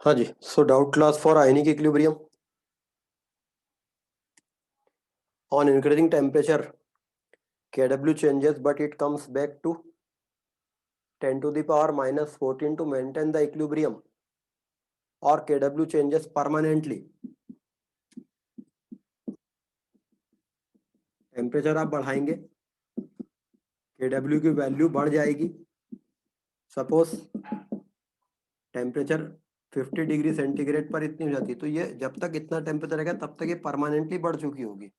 हाँ जी, so doubt class for ionic equilibrium on increasing temperature kW changes but it comes back to 10 to the power minus 14 to maintain the equilibrium or kW changes permanently. Temperature आप बढ़ाएंगे, kW की value बढ़ जाएगी. Suppose temperature 50 degree centigrade पर इतनी हो जाती है, तो ये जब तक इतना टेम्परेचर रहेगा तब तक ये परमानेंटली बढ़ चुकी होगी.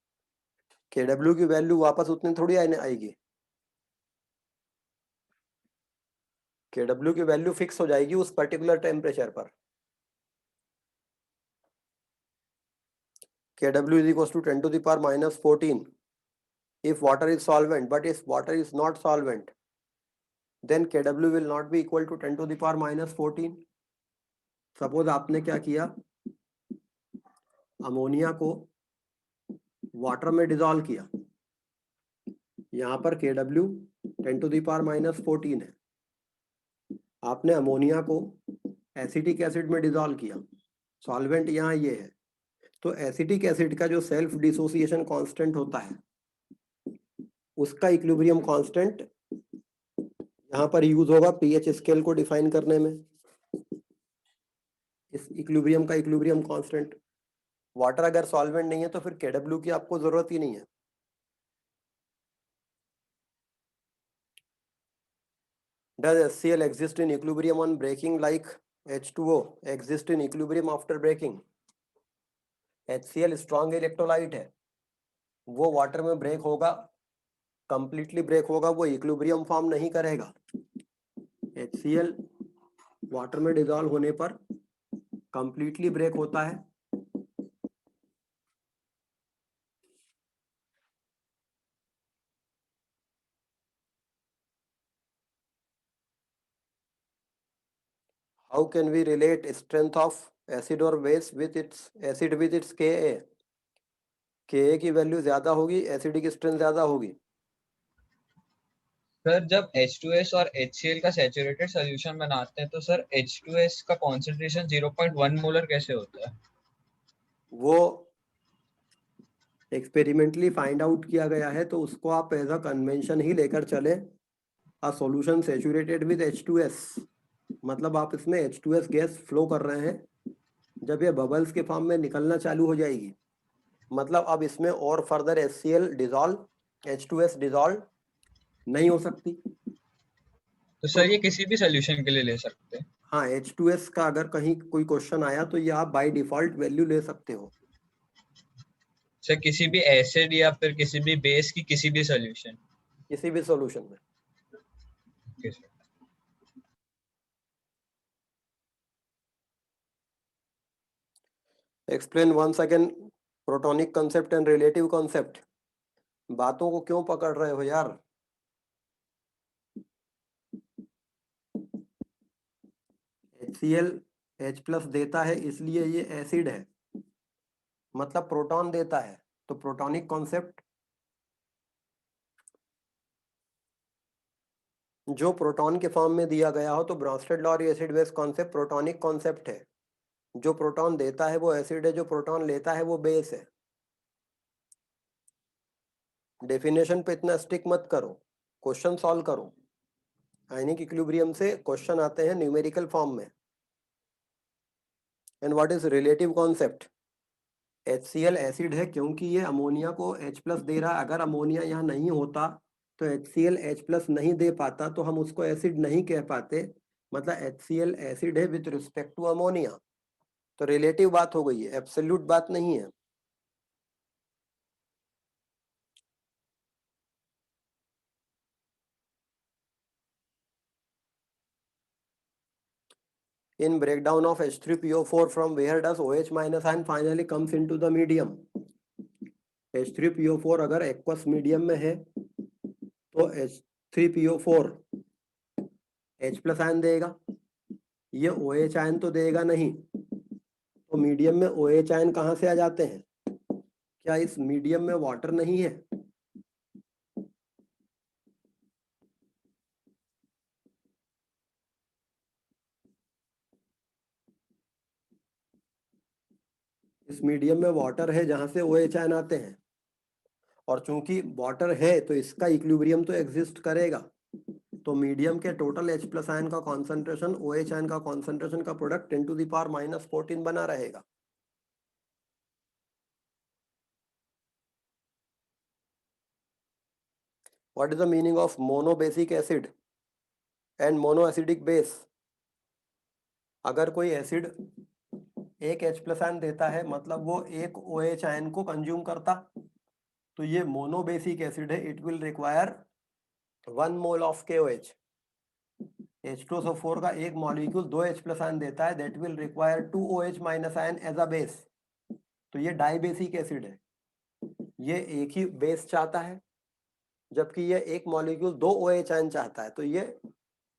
kW की वैल्यू वापस उतनी थोड़ी आएगी. kW की वैल्यू फिक्स हो जाएगी उस पर्टिकुलर टेम्परेचर पर. kW is equals to 10 to the power minus 14 if water is solvent, but if water is not solvent then kW will not be equal to 10 to the power minus 14. Suppose आपने क्या किया, ammonia को water में dissolve किया. यहाँ पर kW 10 to the power minus 14 है. आपने अमोनिया को एसिटिक एसिड में डिजोल्व किया. सॉल्वेंट यहाँ ये है, तो एसिटिक एसिड का जो सेल्फ डिसोसिएशन कांस्टेंट होता है उसका इक्विलिब्रियम कांस्टेंट यहाँ पर यूज होगा पीएच स्केल को डिफाइन करने में. इस इक्विलिब्रियम का इक्विलिब्रियम कांस्टेंट. वाटर अगर सॉल्वेंट नहीं है तो फिर kW की आपको जरूरत ही नहीं है. Does HCl exist in equilibrium on breaking like H2O exist in equilibrium after breaking? HCl strong electrolyte है, वो वाटर में ब्रेक होगा, कंप्लीटली ब्रेक होगा, वो इक्विलिब्रियम फॉर्म नहीं करेगा. HCl वाटर में डिजॉल्व होने पर कंप्लीटली ब्रेक होता है. How can we relate strength of acid or base with its acid with its Ka? Ka की वैल्यू ज्यादा होगी, एसिडिक स्ट्रेंथ ज्यादा होगी. सर जब H2S और HCl का सैचुरेटेड सॉल्यूशन बनाते हैं तो सर H2S का कॉन्सेंट्रेशन 0.1 मोलर कैसे होता है? वो एक्सपेरिमेंटली फाइंड आउट किया गया है, तो उसको आप एज अ कन्वेंशन ही लेकर चले. A solution saturated with H2S, मतलब आप इसमें H2S गैस फ्लो कर रहे हैं. जब ये बबल्स के फॉर्म में निकलना चालू हो जाएगी, मतलब अब इसमें और further HCl dissolve, H2S dissolve नहीं हो सकती. तो तो सर ये किसी भी सॉल्यूशन के लिए ले सकते हैं? हाँ, H2S का अगर कहीं कोई क्वेश्चन आया तो ये आप बाय डिफॉल्ट वैल्यू ले सकते हो. सर किसी भी एसिड या फिर किसी भी बेस की किसी भी सॉल्यूशन? किसी भी सॉल्यूशन में. Okay sir. Explain once again protonic concept and relative concept. बातों को क्यों पकड़ रहे हो यार? HCl H प्लस देता है इसलिए ये एसिड है, मतलब प्रोटॉन देता है, तो प्रोटोनिक कॉन्सेप्ट जो प्रोटॉन के फॉर्म में दिया गया हो, तो Bronsted-lorry acid base concept protonic concept है. जो प्रोटॉन देता है वो एसिड है, जो प्रोटॉन लेता है वो बेस है. डेफिनेशन पे इतना स्टिक मत करो, क्वेश्चन सॉल्व करो. आयनिक इक्विलिब्रियम से क्वेश्चन आते हैं न्यूमेरिकल फॉर्म में. And what is relative concept? HCl acid है क्योंकि ये अमोनिया को H प्लस दे रहा है. अगर अमोनिया यहाँ नहीं होता तो HCl H प्लस नहीं दे पाता, तो हम उसको एसिड नहीं कह पाते. मतलब HCl एसिड है विथ रिस्पेक्ट टू अमोनिया. तो रिलेटिव बात हो गई है, एब्सोल्यूट बात नहीं है. In breakdown of H3PO4, from where does OH minus ion finally comes into the medium? H3PO4 अगर एक्वस मीडियम में है तो H3PO4 H प्लस आयन देगा, ये OH आयन तो देगा नहीं. तो मीडियम में OH आयन कहाँ से आ जाते हैं? क्या इस मीडियम में वाटर नहीं है? इस मीडियम में वाटर है जहां से OH आयन आते हैं, और चूंकि वाटर है तो इसका इक्विलिब्रियम तो एग्जिस्ट करेगा, तो मीडियम के टोटल H प्लस आयन का कॉन्सेंट्रेशन OH आयन का कॉन्सेंट्रेशन का प्रोडक्ट 10⁻⁻14 बना रहेगा। What is the meaning of monobasic acid and monoacidic base? अगर कोई एसिड एक H प्लस आयन देता है मतलब वो एक OH आयन को कंज्यूम करता, तो ये मोनोबेसिक एसिड है। It will require 1 mole of KOH। H2SO4 का एक मॉलिक्यूल 2 H प्लस आयन देता है, that will require 2 OH minus ion as a base. तो ये डाइबेसिक एसिड है, ये एक ही बेस चाहता है, जबकि ये एक मॉलिक्यूल 2 OH आयन चाहता है। तो ये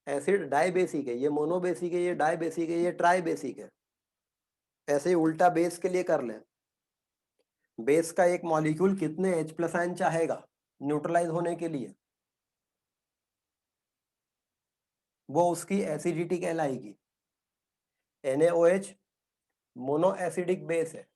एसिड डाइबेसिक है, ये मोनोबेसिक है, ये डाइबेसिक है, ये ट्राइबेसिक है। ऐसे ही उल्टा बेस के लिए कर लें, बेस का एक मॉलिक्यूल कितने H प्लस आयन चाहेगा न्यूट्रलाइज होने के लिए, वो उसकी एसिडिटी कहलाएगी। NaOH मोनो एसिडिक बेस है।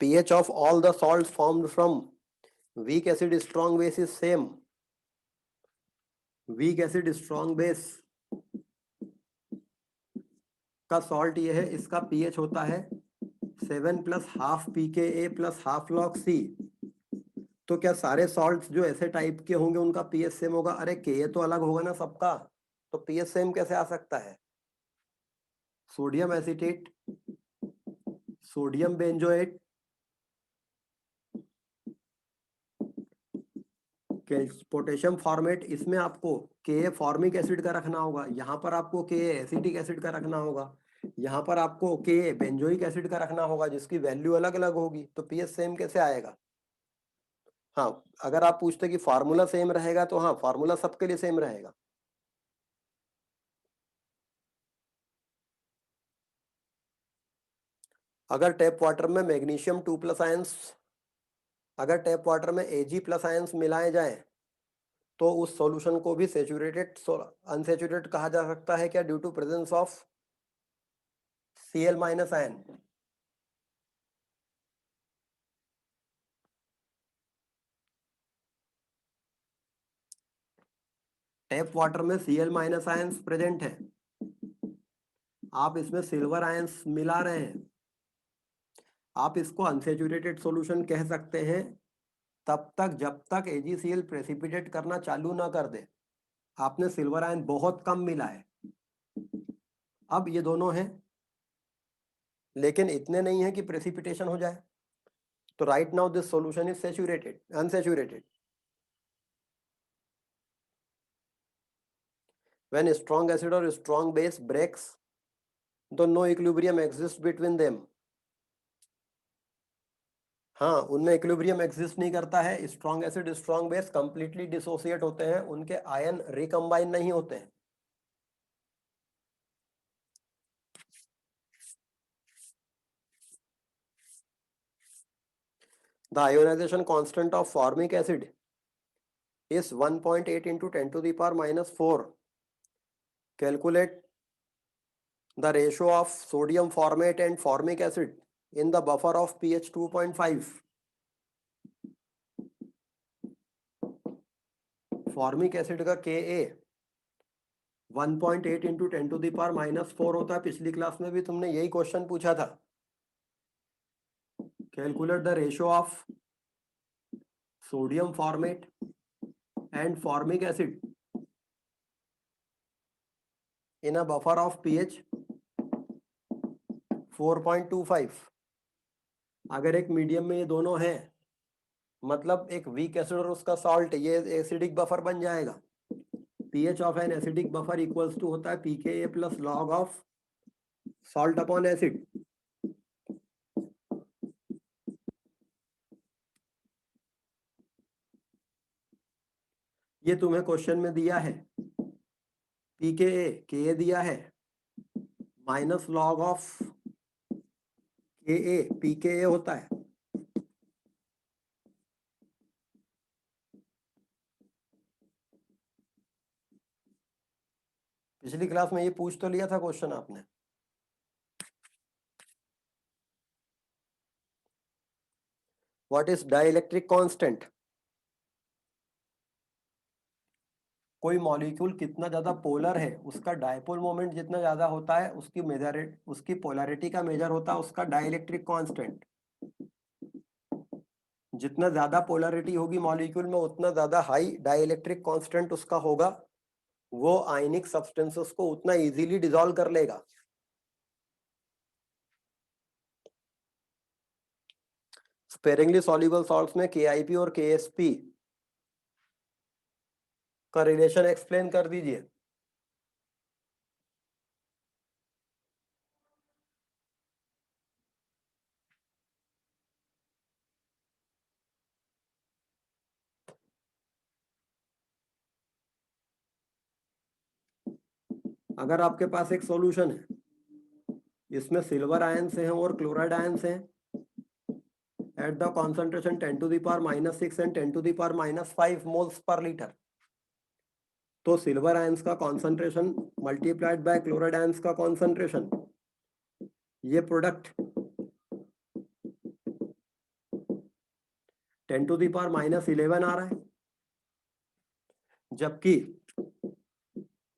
pH of all the salts formed from weak acid strong base is same। Weak acid strong base का सॉल्ट ये है, इसका pH होता है 7 plus half pKa plus half log C। तो क्या सारे सॉल्ट्स जो ऐसे टाइप के होंगे उनका pH सेम होगा? अरे Ka तो अलग होगा ना सबका, तो pH सेम कैसे आ सकता है? Sodium acetate, sodium benzoate, potassium format, इसमें आपको Ka फॉर्मिक एसिड का रखना होगा, यहाँ पर आपको Ka एसिटिक एसिड का रखना होगा, यहाँ पर आपको Ka बेंजोइक एसिड का रखना होगा, जिसकी वैल्यू अलग अलग होगी। तो pH सेम कैसे आएगा? हाँ, अगर आप पूछते कि फार्मूला सेम रहेगा तो हाँ, फार्मूला सबके लिए सेम रहेगा। अगर टैप वाटर में मैग्नीशियम 2 प्लस आयंस, अगर टैप वाटर में Ag प्लस आयंस मिलाए जाएं तो उस सॉल्यूशन को भी सेचुरेटेड अनसेचुरेटेड कहा जा सकता है क्या? Due to presence of Cl minus ion. Tap water में Cl माइनस आयंस प्रेजेंट है, आप इसमें सिल्वर आयंस मिला रहे हैं, आप इसको अनसेचुरेटेड सॉल्यूशन कह सकते हैं तब तक जब तक AgCl प्रेसिपिटेट करना चालू ना कर दे। आपने सिल्वर आयन बहुत कम मिला है, अब ये दोनों हैं लेकिन इतने नहीं है कि प्रेसिपिटेशन हो जाए, तो right now this solution is saturated unsaturated. When strong acid और स्ट्रॉन्ग बेस ब्रेक्स, तो no equilibrium exist between them. हाँ, उनमें इक्विलिब्रियम एग्जिस्ट नहीं करता है। Strong acid strong base completely dissociate होते हैं, उनके आयन रिकम्बाइन नहीं होते हैं। The ionization constant of formic acid is 1.8 into 10 to the power minus 4. Calculate the ratio of sodium formate and formic acid in the buffer of pH 2.5. Formic acid का Ka 1.8 into 10 to the power minus 4 होता है। पिछली class में भी तुमने यही question पूछा था। Calculate the ratio of sodium format and formic acid in a buffer of pH 4.25। अगर एक मीडियम में ये दोनों हैं, मतलब एक वीक एसिड और उसका सॉल्ट, ये एसिडिक बफर बन जाएगा। pH of an acidic buffer equals to होता है pKa plus log of salt upon acid. ये तुम्हें क्वेश्चन में दिया है, pKa दिया है minus log of Ka, pKa होता है। पिछली क्लास में ये पूछ तो लिया था क्वेश्चन आपने। What is dielectric constant? कोई मॉलिक्यूल कितना ज्यादा पोलर है उसका डायपोल मोमेंट जितना ज्यादा होता है उसकी पोलैरिटी का मेजर होता है उसका डाइलेक्ट्रिक कांस्टेंट। जितना ज्यादा पोलैरिटी होगी मॉलिक्यूल में उतना ज्यादा हाई डाइलेक्ट्रिक कांस्टेंट उसका होगा। वो आयनिक सब्सटेंसेस को उतना इजीली डिसॉल्व कर लेगा। स्पेरिंगली सॉल्युबल सॉल्ट्स में KIP और KSP का रिलेशन एक्सप्लेन कर दीजिए। अगर आपके पास एक सॉल्यूशन है इसमें सिल्वर आयंस हैं और क्लोराइड आयंस हैं at the concentration 10 to the power -6 and 10 to the power -5 moles per liter, तो सिल्वर आयंस का concentration multiplied by chloride ions का कॉन्सेंट्रेशन, ये प्रोडक्ट 10 to the power -11 आ रहा है, जबकि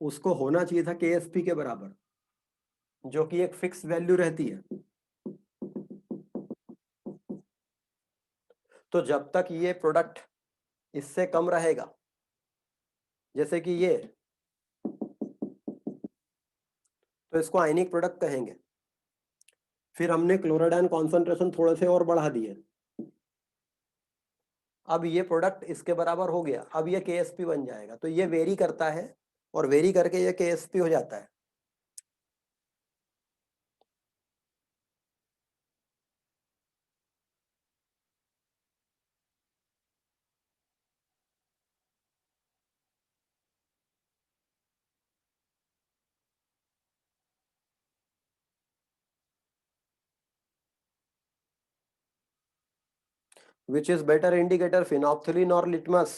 उसको होना चाहिए था KSP के बराबर, जो कि एक फिक्स वैल्यू रहती है। तो जब तक ये प्रोडक्ट इससे कम रहेगा, जैसे कि ये, तो इसको आयनिक प्रोडक्ट कहेंगे। फिर हमने क्लोराइड आयन कॉन्सेंट्रेशन थोड़े से और बढ़ा दिए, अब ये प्रोडक्ट इसके बराबर हो गया, अब ये KSP बन जाएगा। तो ये वेरी करता है और वेरी करके ये KSP हो जाता है। Which is better indicator, phenolphthalein और लिटमस?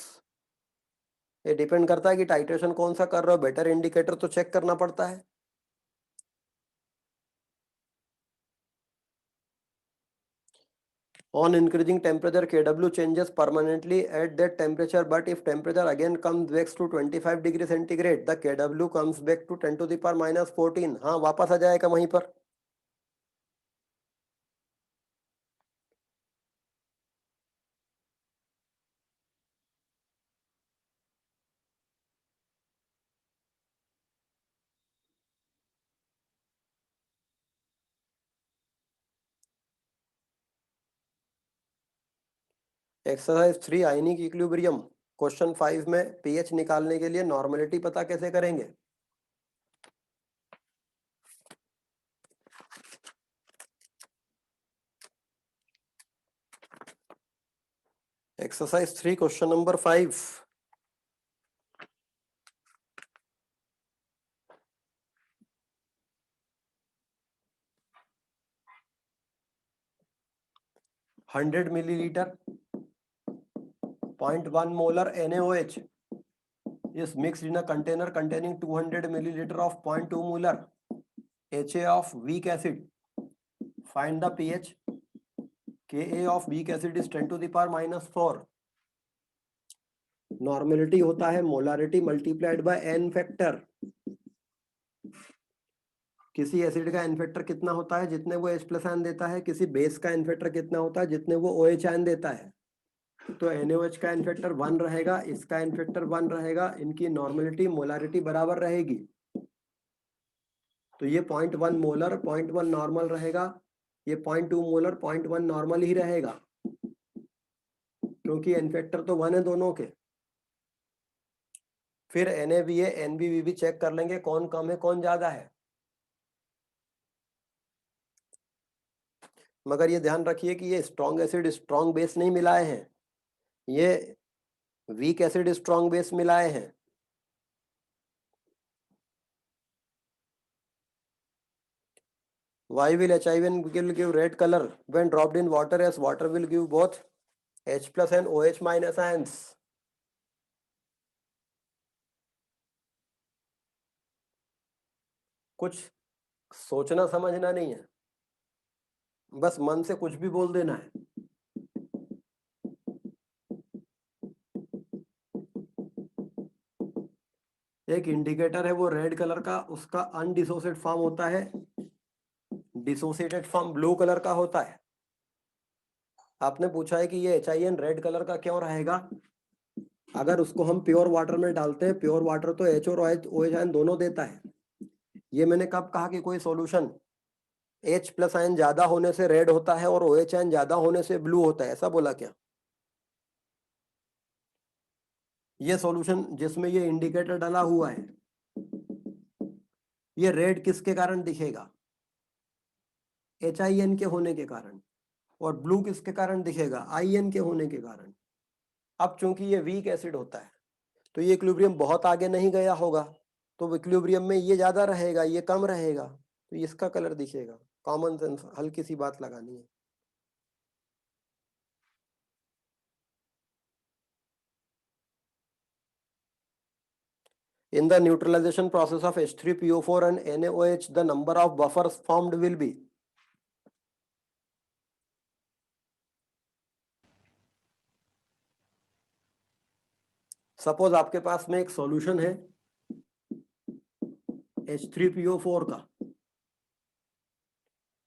ये डिपेंड करता है कि टाइट्रेशन कौन सा कर रहे हो। बेटर इंडिकेटर तो चेक करना पड़ता है। On increasing temperature, Kw changes permanently at that temperature, but if temperature again comes back to 25 degree centigrade, the Kw comes back to 10 to the power -14। हाँ, वापस आ जाएगा वहीं पर। एक्सरसाइज 3 आयनिक इक्विलिब्रियम, क्वेश्चन 5 में pH निकालने के लिए normality पता कैसे करेंगे? Exercise 3 question number 5। Hundred millilitre 0.1 molar NaOH is mixed in a container containing 200 milliliter of 0.2 molar HA of weak acid. Find the pH. Ka of weak acid is 10 to the power -4। Normality होता है molarity multiplied by n factor. किसी acid का n factor कितना होता है? जितने वो H+ ion देता है। किसी बेस का n फैक्टर कितना होता है? जितने वो OH आयन देता है। तो NaOH का n फैक्टर 1 रहेगा, इसका n फैक्टर 1 रहेगा, इनकी नॉर्मेलिटी मोलारिटी बराबर रहेगी। तो ये 0.1 मोलर 0.1 नॉर्मल रहेगा, ये 0.2 मोलर 0.1 नॉर्मल ही रहेगा, क्योंकि n फैक्टर तो 1 है दोनों के। फिर NaVA NbVb चेक कर लेंगे कौन कम है कौन ज्यादा है। मगर ये ध्यान रखिए कि ये स्ट्रॉन्ग एसिड स्ट्रॉन्ग बेस नहीं मिलाए हैं, ये वीक एसिड स्ट्रॉन्ग बेस मिलाए हैं। Why will HIN will give red color when dropped in water, as water will give both H+ and OH- ions? कुछ सोचना समझना नहीं है, बस मन से कुछ भी बोल देना है। एक इंडिकेटर है वो रेड कलर का, उसका अनडिसोसिएटेड फॉर्म होता है, डिसोसिएटेड फॉर्म ब्लू कलर का होता है। आपने पूछा है कि ये HIN रेड कलर का क्यों रहेगा? अगर उसको हम प्योर वाटर में डालते हैं, प्योर वाटर तो H और OH आयन दोनों देता है। ये मैंने कब कहा कि कोई सॉल्यूशन H प्लस आयन ज्यादा होने से रेड होता है और OH आयन ज्यादा होने से ब्लू होता है, ऐसा बोला क्या? ये सॉल्यूशन जिसमें ये इंडिकेटर डाला हुआ है, ये रेड किसके कारण दिखेगा? HIN के होने के कारण। और ब्लू किसके कारण दिखेगा? IN के होने के कारण। अब चूंकि ये वीक एसिड होता है तो ये इक्विलिब्रियम बहुत आगे नहीं गया होगा, तो इक्विलिब्रियम में ये ज्यादा रहेगा, ये कम रहेगा, तो इसका कलर दिखेगा। कॉमन सेंस, हल्की सी बात लगानी है। In the neutralization process of H3PO4 and NaOH, the number of buffers formed will be. Suppose आपके पास में एक सॉल्यूशन है H3PO4 का,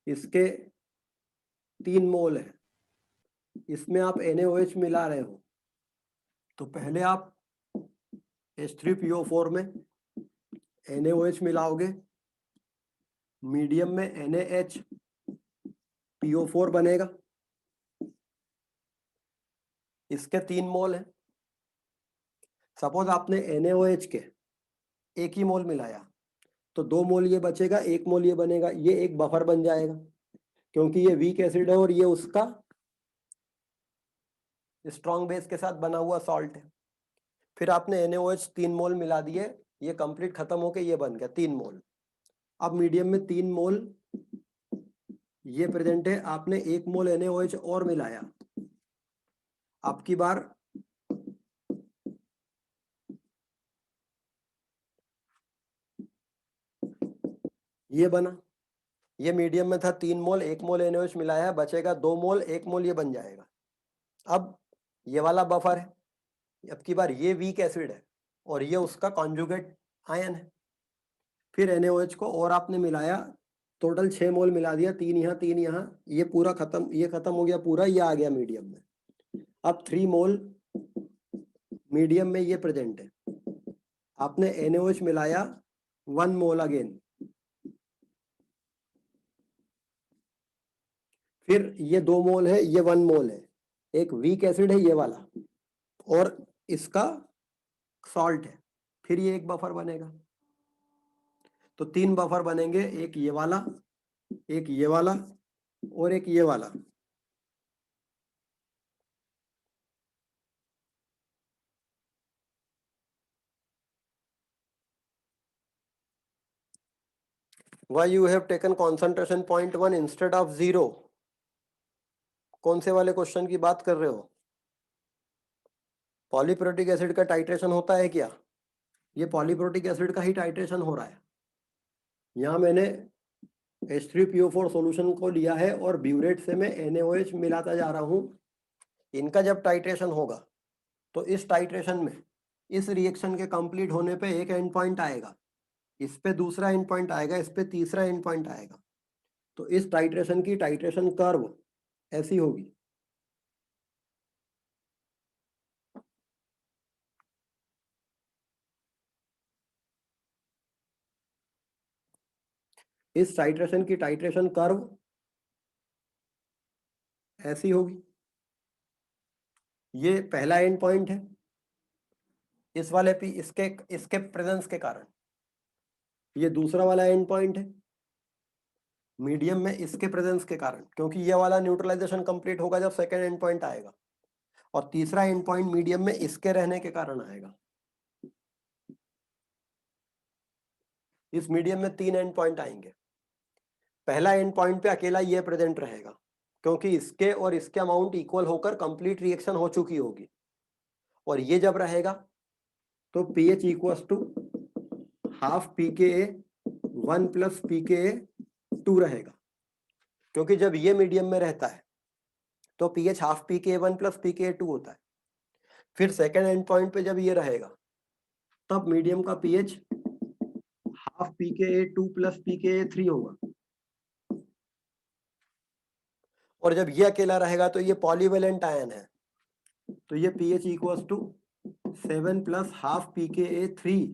इसके 3 मोल है, इसमें आप NaOH मिला रहे हो, तो पहले आप H3PO4 में NaOH मिलाओगे, मीडियम में NaHPO4 बनेगा, इसके 3 मोल है। सपोज आपने NaOH के 1 ही मोल मिलाया, तो 2 मोल ये बचेगा, 1 मोल ये बनेगा, ये एक बफर बन जाएगा, क्योंकि ये वीक एसिड है और ये उसका स्ट्रॉन्ग बेस के साथ बना हुआ सॉल्ट है। फिर आपने NaOH 3 मोल मिला दिए, ये कंप्लीट खत्म होके ये बन गया 3 मोल। अब मीडियम में 3 मोल ये प्रेजेंट है, आपने 1 मोल NaOH और मिलाया, अब की बार ये बना, ये मीडियम में था 3 मोल, 1 मोल NaOH मिलाया है, बचेगा 2 मोल, 1 मोल ये बन जाएगा। अब ये वाला बफर है, अब की बार ये वीक एसिड है और ये उसका कॉन्जुगेट आयन है। फिर NaOH को और आपने मिलाया, टोटल 6 मोल मिला दिया, 3 यहाँ 3 यहाँ, ये पूरा खत्म, ये खत्म हो गया पूरा, ये आ गया मीडियम में। अब 3 मोल मीडियम में ये प्रेजेंट है, आपने NaOH मिलाया 1 मोल अगेन, फिर ये 2 मोल है, ये 1 मोल है, एक वीक एसिड है ये वाला और इसका सॉल्ट है, फिर ये एक बफर बनेगा। तो 3 बफर बनेंगे, एक ये वाला, एक ये वाला और एक ये वाला। Why you have taken concentration 0.1 instead of 0? कौन से वाले क्वेश्चन की बात कर रहे हो? पॉलीप्रोटिक एसिड का टाइट्रेशन होता है क्या? ये पॉलीप्रोटिक एसिड का ही टाइट्रेशन हो रहा है। यहाँ मैंने H3PO4 सॉल्यूशन को लिया है और ब्यूरेट से मैं NaOH मिलाता जा रहा हूँ। इनका जब टाइट्रेशन होगा तो इस टाइट्रेशन में इस रिएक्शन के कंप्लीट होने पे एक एंड पॉइंट आएगा, इस पे दूसरा एंड पॉइंट आएगा, इस पे तीसरा एंड पॉइंट आएगा। तो इस टाइट्रेशन की टाइट्रेशन कर्व ऐसी होगी। इस टाइट्रेशन की टाइट्रेशन कर्व ऐसी होगी। ये पहला एंड पॉइंट है, इस वाले पे इसके इसके प्रेजेंस के कारण। ये दूसरा वाला एंड पॉइंट है, मीडियम में इसके प्रेजेंस के कारण, क्योंकि ये वाला न्यूट्रलाइजेशन कंप्लीट होगा जब सेकेंड एंड पॉइंट आएगा। और तीसरा एंड पॉइंट मीडियम में इसके रहने के कारण आएगा। इस मीडियम में 3 एंड पॉइंट आएंगे। पहला एंड पॉइंट पे अकेला ये प्रेजेंट रहेगा, क्योंकि इसके और इसके अमाउंट इक्वल होकर कंप्लीट रिएक्शन हो चुकी होगी। और ये जब रहेगा तो pH equals to half pKa 1 plus pKa 2 रहेगा, क्योंकि जब ये मीडियम में रहता है तो pH half pKa 1 plus pKa 2 होता है। फिर सेकेंड एंड पॉइंट पे जब ये रहेगा तब मीडियम का pH half pKa 2 plus pKa 3 होगा, और जब ये अकेला रहेगा तो ये पॉलीवेलेंट आयन है, तो ये pH equals to 7 plus half pKa 3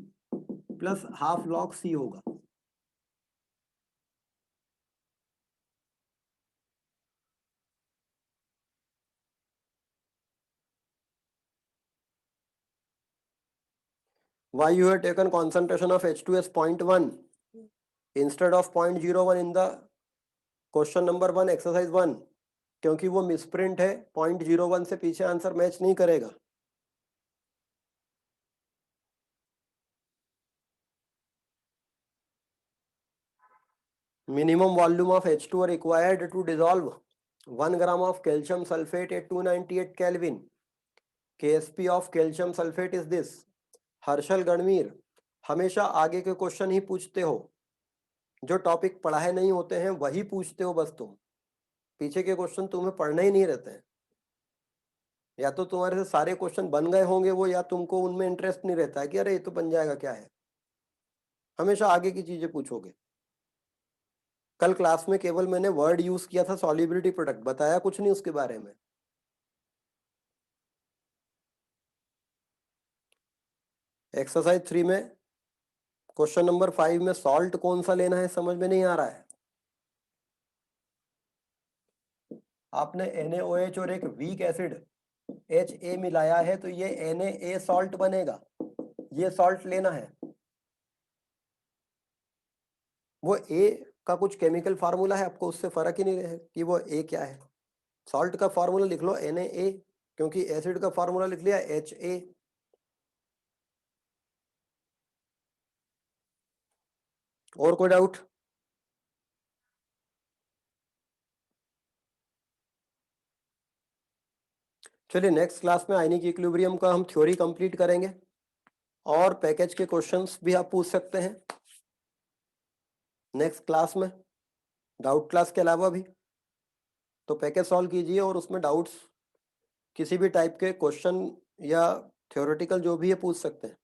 plus half log C होगा। Why you have taken concentration of H2S 0.1 instead of 0.01 in the question number 1 exercise 1? क्योंकि वो मिसप्रिंट है, 0.01 से पीछे आंसर मैच नहीं करेगा। Minimum volume of H2O required to dissolve 1 gram of calcium sulphate at 298 kelvin. KSP of calcium sulphate is this. Harshal Ganvir, हमेशा आगे के क्वेश्चन ही पूछते हो, जो टॉपिक पढ़ाए नहीं होते हैं वही पूछते हो बस तुम, पीछे के क्वेश्चन तुम्हें पढ़ने ही नहीं रहते हैं। या तो तुम्हारे से सारे क्वेश्चन बन गए होंगे वो, या तुमको उनमें इंटरेस्ट नहीं रहता है कि अरे ये तो बन जाएगा क्या है, हमेशा आगे की चीजें पूछोगे। कल क्लास में केवल मैंने वर्ड यूज किया था सॉल्युबिलिटी प्रोडक्ट, बताया कुछ नहीं उसके बारे में। एक्सरसाइज 3 में क्वेश्चन नंबर 5 में सॉल्ट कौन सा लेना है समझ में नहीं आ रहा है। आपने NaOH और एक वीक एसिड Ha मिलाया है तो ये Na सॉल्ट बनेगा, ये सॉल्ट लेना है। वो A का कुछ केमिकल फार्मूला है, आपको उससे फर्क ही नहीं रहे कि वो A क्या है। सॉल्ट का फार्मूला लिख लो Na, क्योंकि एसिड का फार्मूला लिख लिया Ha। और कोई डाउट? चलिए नेक्स्ट क्लास में आयनिक इक्विलिब्रियम का हम थ्योरी कंप्लीट करेंगे, और पैकेज के क्वेश्चंस भी आप पूछ सकते हैं नेक्स्ट क्लास में, डाउट क्लास के अलावा भी। तो पैकेज सॉल्व कीजिए और उसमें डाउट्स किसी भी टाइप के क्वेश्चन या थ्योरेटिकल जो भी है पूछ सकते हैं।